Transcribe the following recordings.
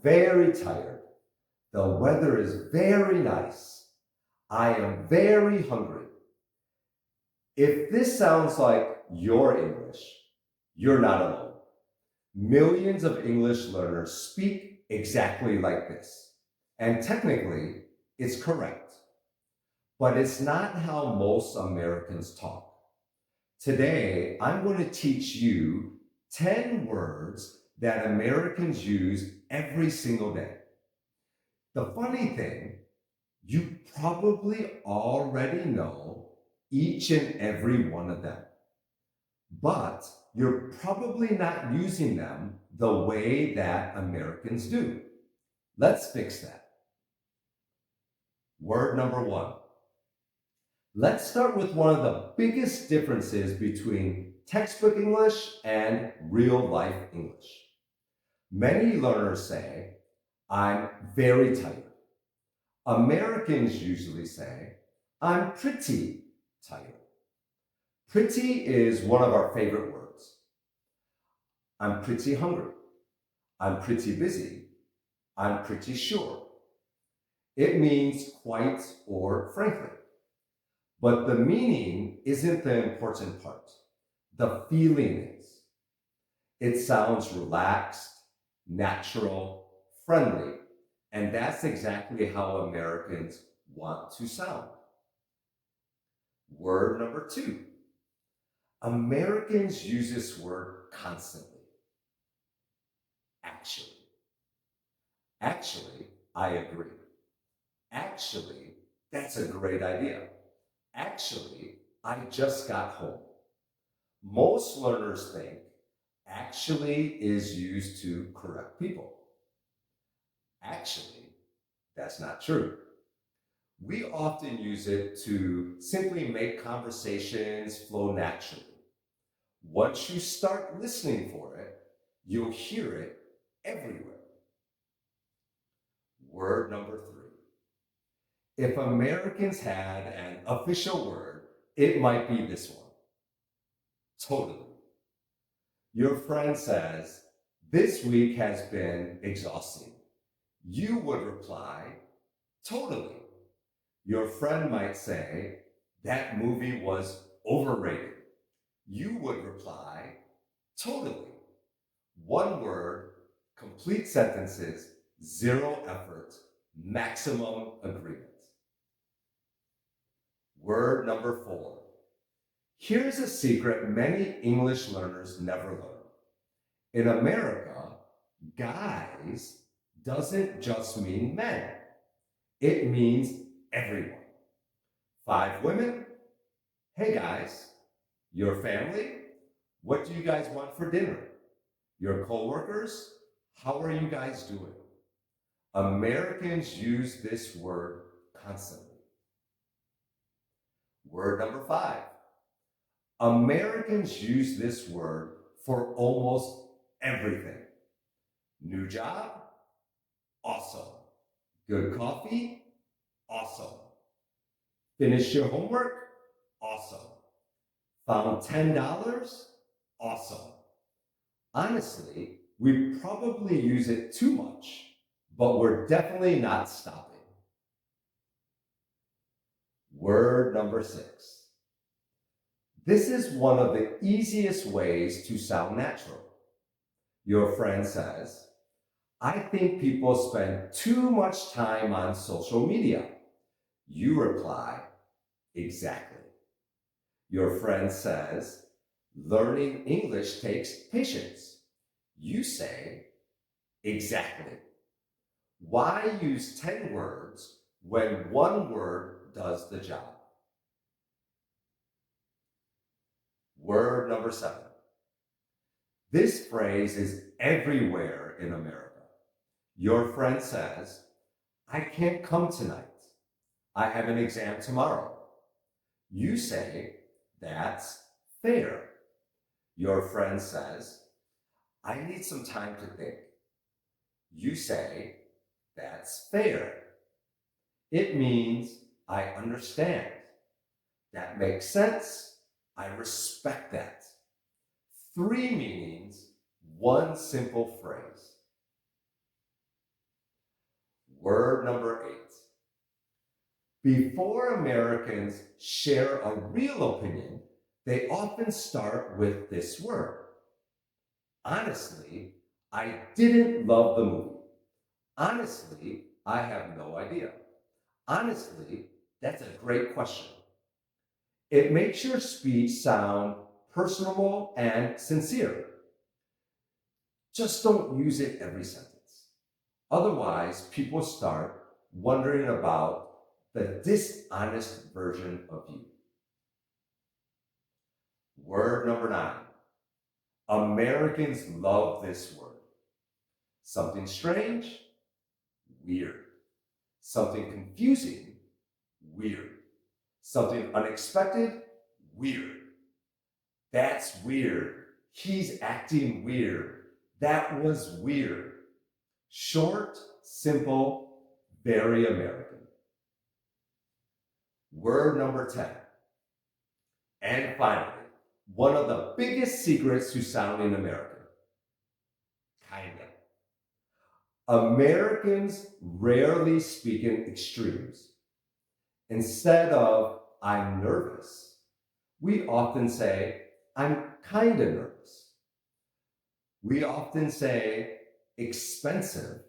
very tired. The weather is very nice. I am very hungry. If this sounds like your English, you're not alone. Millions of English learners speak exactly like this. And technically, it's correct. But it's not how most Americans talk. Today, I'm going to teach you 10 words that Americans use every single day. The funny thing, you probably already know each and every one of them, but you're probably not using them the way that Americans do. Let's fix that. Word number one. Let's start with one of the biggest differences between textbook English and real life English. Many learners say, I'm very tired. Americans usually say, I'm pretty tired. Pretty is one of our favorite words. I'm pretty hungry. I'm pretty busy. I'm pretty sure. It means quite or frankly. But the meaning isn't the important part. The feeling is. It sounds relaxed, natural, friendly, and that's exactly how Americans want to sound. Word number two. Americans use this word constantly. Actually. Actually, I agree. Actually, that's a great idea. Actually, I just got home. Most learners think actually is used to correct people. Actually, that's not true. We often use it to simply make conversations flow naturally. Once you start listening for it, you'll hear it everywhere. Word number three. If Americans had an official word, it might be this one. Totally. Your friend says, this week has been exhausting. You would reply, totally. Your friend might say, that movie was overrated. You would reply, totally. One word, complete sentences, zero effort, maximum agreement. Word number four. Here's a secret many English learners never learn. In America, guys doesn't just mean men. It means everyone. 5 women? Hey guys. Your family? What do you guys want for dinner? Your coworkers? How are you guys doing? Americans use this word constantly. Word number 5. Americans use this word for almost everything. New job? Awesome. Good coffee? Awesome. Finish your homework? Awesome. Found $10? Awesome. Honestly, we probably use it too much, but we're definitely not stopping. Word number 6. This is one of the easiest ways to sound natural. Your friend says, I think people spend too much time on social media. You reply, exactly. Your friend says, learning English takes patience. You say, exactly. Why use 10 words when one word does the job? Word number 7. This phrase is everywhere in America. Your friend says, I can't come tonight. I have an exam tomorrow. You say, that's fair. Your friend says, I need some time to think. You say, that's fair. It means I understand. That makes sense. I respect that. 3 meanings, one simple phrase. Word number 8. Before Americans share a real opinion, they often start with this word. Honestly, I didn't love the movie. Honestly, I have no idea. Honestly, that's a great question. It makes your speech sound personable and sincere. Just don't use it every sentence. Otherwise, people start wondering about the dishonest version of you. Word number 9. Americans love this word. Something strange, weird. Something confusing, weird. Something unexpected, weird. That's weird. He's acting weird. That was weird. Short, simple, very American. Word number 10. And finally, one of the biggest secrets to sounding American. Kinda. Americans rarely speak in extremes. Instead of, I'm nervous, we often say, I'm kinda nervous. We often say, expensive.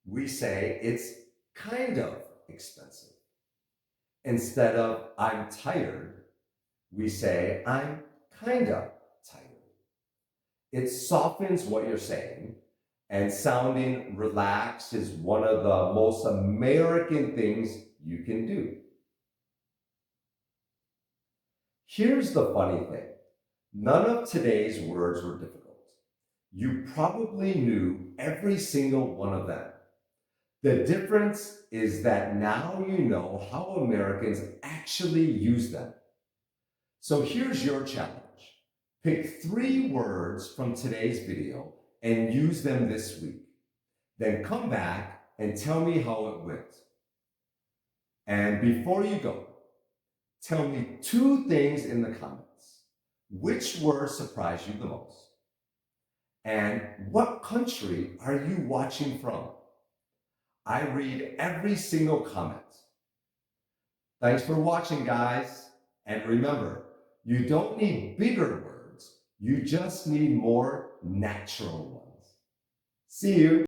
We say, it's kind of expensive. Instead of, I'm tired, we say, I'm kinda tired. It softens what you're saying, and sounding relaxed is one of the most American things you can do. Here's the funny thing. None of today's words were difficult. You probably knew every single one of them. The difference is that now you know how Americans actually use them. So here's your challenge. Pick 3 words from today's video and use them this week. Then come back and tell me how it went. And before you go, tell me 2 things in the comments. Which word surprised you the most? And what country are you watching from? I read every single comment. Thanks for watching, guys. And remember, you don't need bigger words. You just need more natural ones. See you.